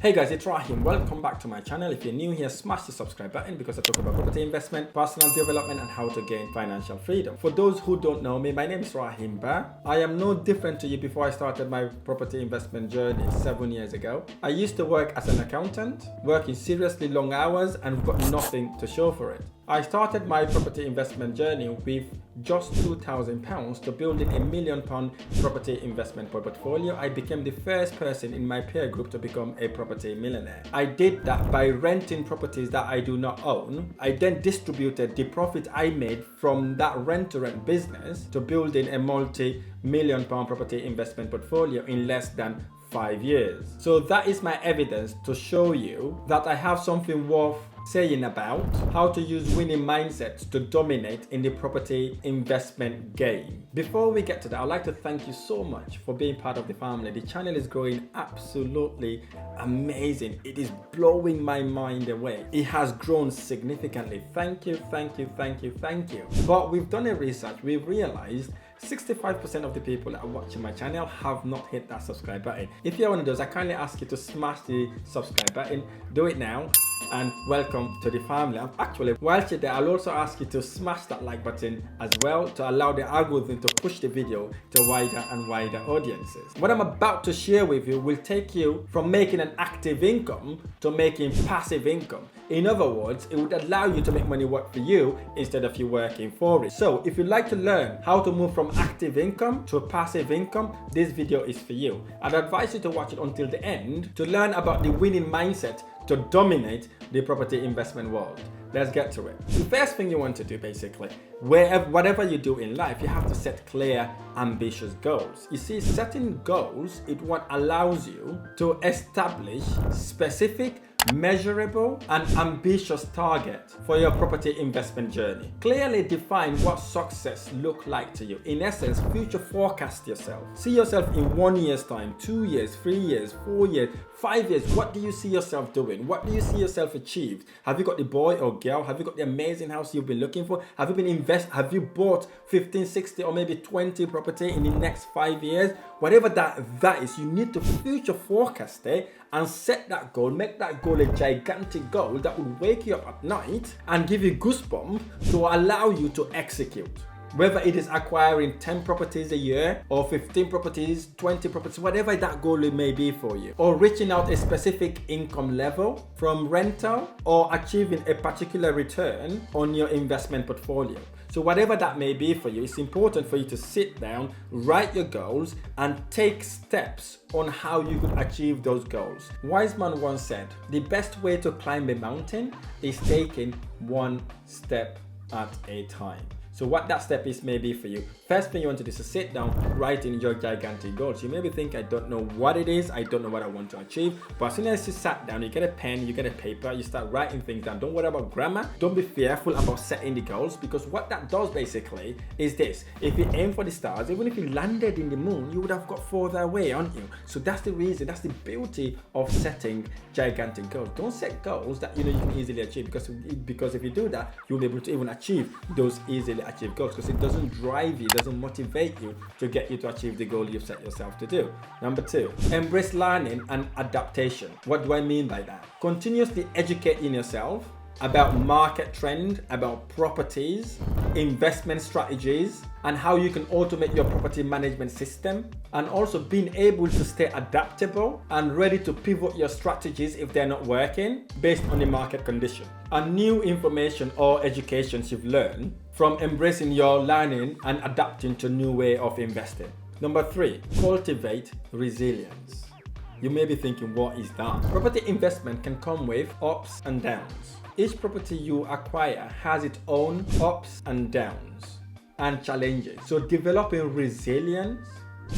Hey guys, it's Rahim. Welcome back to my channel. If you're new here, smash the subscribe button because I talk about property investment, personal development, and how to gain financial freedom. For those who don't know me, my name is Rahim Bah. I am no different to you before I started my property investment journey 7 years ago. I used to work as an accountant, working seriously long hours and got nothing to show for it. I started my property investment journey with just £2,000 to building £1 million property investment portfolio. I became the first person in my peer group to become a property millionaire. I did that by renting properties that I do not own. I then distributed the profit I made from that rent-to-rent business to building a multi-million pound property investment portfolio in less than 5 years. So that is my evidence to show you that I have something worth saying about how to use winning mindsets to dominate in the property investment game. Before we get to that, I'd like to thank you so much for being part of the family. The channel is growing absolutely amazing. It is blowing my mind away. It has grown significantly. Thank you, thank you, thank you, thank you. But we've done a research. We've realized 65% of the people that are watching my channel have not hit that subscribe button. If you're one of those, I kindly ask you to smash the subscribe button. Do it now. And welcome to the family. Actually, whilst you're there, I'll also ask you to smash that like button as well to allow the algorithm to push the video to wider and wider audiences. What I'm about to share with you will take you from making an active income to making passive income. In other words, it would allow you to make money work for you instead of you working for it. So if you'd like to learn how to move from active income to passive income, this video is for you. I'd advise you to watch it until the end to learn about the winning mindset to dominate the property investment world. Let's get to it. The first thing you want to do, basically, whatever you do in life, you have to set clear, ambitious goals. You see, setting goals is what allows you to establish specific, measurable and ambitious target for your property investment journey. Clearly define what success look like to you. In essence, future forecast yourself. See yourself in 1 year's time, 2 years, 3 years, 4 years, 5 years. What do you see yourself doing? What do you see yourself achieved? Have you got the boy or girl? Have you got the amazing house you've been looking for? Have you been Have you bought 15, 60 or maybe 20 property in the next 5 years? Whatever that is, you need to future forecast it and set that goal. Make that goal a gigantic goal that will wake you up at night and give you goosebumps to allow you to execute. Whether it is acquiring 10 properties a year or 15 properties, 20 properties, whatever that goal may be for you, or reaching out a specific income level from rental or achieving a particular return on your investment portfolio. So whatever that may be for you, it's important for you to sit down, write your goals, and take steps on how you could achieve those goals. Wise man once said, the best way to climb a mountain is taking one step at a time. So what that step is may be for you. First thing you want to do is to sit down, write in your gigantic goals. You maybe think, I don't know what it is, I don't know what I want to achieve. But as soon as you sat down, you get a pen, you get a paper, you start writing things down. Don't worry about grammar. Don't be fearful about setting the goals, because what that does basically is this. If you aim for the stars, even if you landed in the moon, you would have got further away, aren't you? So that's the reason, that's the beauty of setting gigantic goals. Don't set goals that you can easily achieve, because if you do that, you'll be able to even achieve those easily achieve goals, because it doesn't drive you, doesn't motivate you to get you to achieve the goal you've set yourself to do. Number 2, embrace learning and adaptation. What do I mean by that? Continuously educating yourself about market trend, about properties, investment strategies, and how you can automate your property management system, and also being able to stay adaptable and ready to pivot your strategies if they're not working based on the market condition. And new information or educations you've learned from embracing your learning and adapting to new way of investing. Number 3, cultivate resilience. You may be thinking, what is that? Property investment can come with ups and downs. Each property you acquire has its own ups and downs and challenges. So developing resilience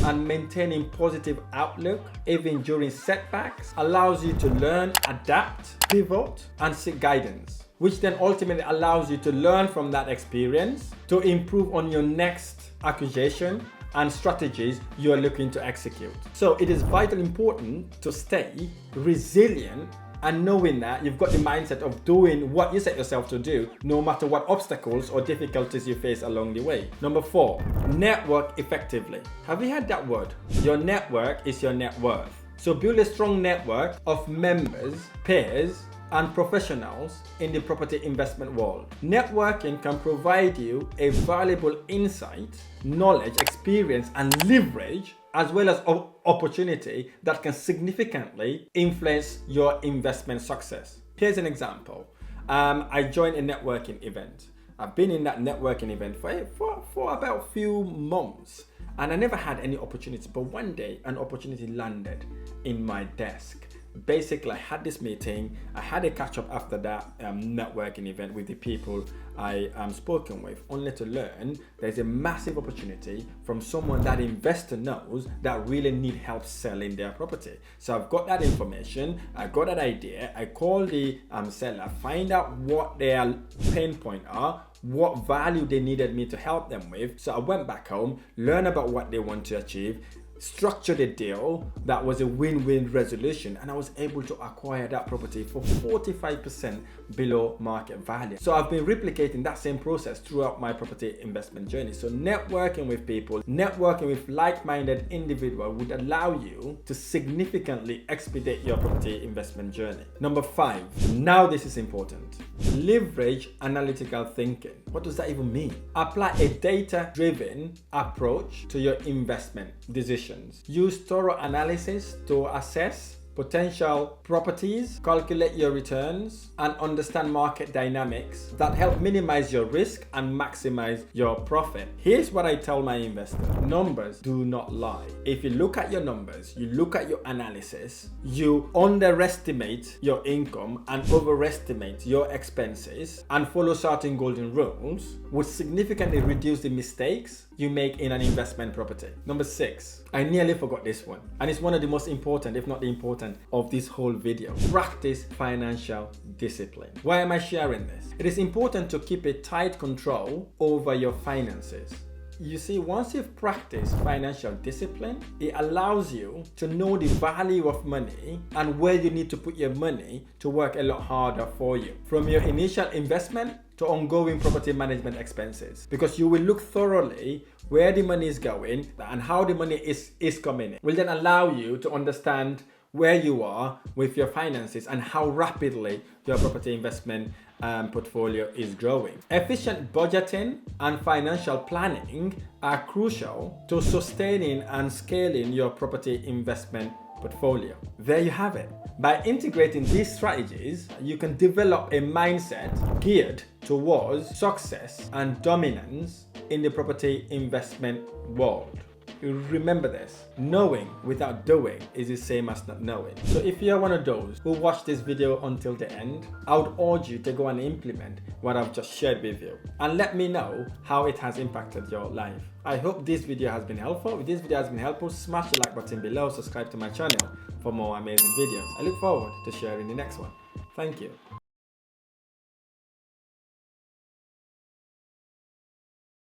and maintaining positive outlook even during setbacks allows you to learn, adapt, pivot, and seek guidance, which then ultimately allows you to learn from that experience to improve on your next acquisition and strategies you are looking to execute. So it is vitally important to stay resilient, and knowing that you've got the mindset of doing what you set yourself to do, no matter what obstacles or difficulties you face along the way. Number 4, network effectively. Have you heard that word? Your network is your net worth. So build a strong network of members, peers, and professionals in the property investment world. Networking can provide you a valuable insight, knowledge, experience, and leverage, as well as opportunity that can significantly influence your investment success. Here's an example. I joined a networking event. I've been in that networking event for about a few months, and I never had any opportunity, but one day an opportunity landed in my desk. Basically, I had this meeting, I had a catch up after that networking event with the people I spoken with, only to learn there's a massive opportunity from someone that investor knows that really need help selling their property. So I've got that information, I got that idea, I called the seller, find out what their pain point are, what value they needed me to help them with. So I went back home, learned about what they want to achieve, structured a deal that was a win-win resolution, and I was able to acquire that property for 45% below market value. So I've been replicating that same process throughout my property investment journey. So networking with people, networking with like-minded individuals would allow you to significantly expedite your property investment journey. Number 5, now this is important. Leverage analytical thinking. What does that even mean? Apply a data-driven approach to your investment decisions. Use thorough analysis to assess potential properties, calculate your returns, and understand market dynamics that help minimize your risk and maximize your profit. Here's what I tell my investors. Numbers do not lie. If you look at your numbers, you look at your analysis, you underestimate your income and overestimate your expenses, and follow certain golden rules, would significantly reduce the mistakes you make in an investment property. Number 6, I nearly forgot this one, and it's one of the most important, if not the important, of this whole video. Practice financial discipline. Why am I sharing this? It is important to keep a tight control over your finances. You see, once you've practiced financial discipline, it allows you to know the value of money and where you need to put your money to work a lot harder for you. From your initial investment to ongoing property management expenses, because you will look thoroughly where the money is going and how the money is coming in. Will then allow you to understand where you are with your finances and how rapidly your property investment portfolio is growing. Efficient budgeting and financial planning are crucial to sustaining and scaling your property investment portfolio. There you have it. By integrating these strategies, you can develop a mindset geared towards success and dominance in the property investment world. Remember this, knowing without doing is the same as not knowing. So if you're one of those who watch this video until the end, I would urge you to go and implement what I've just shared with you and let me know how it has impacted your life. I hope this video has been helpful. If this video has been helpful, smash the like button below, subscribe to my channel for more amazing videos. I look forward to sharing the next one. Thank you.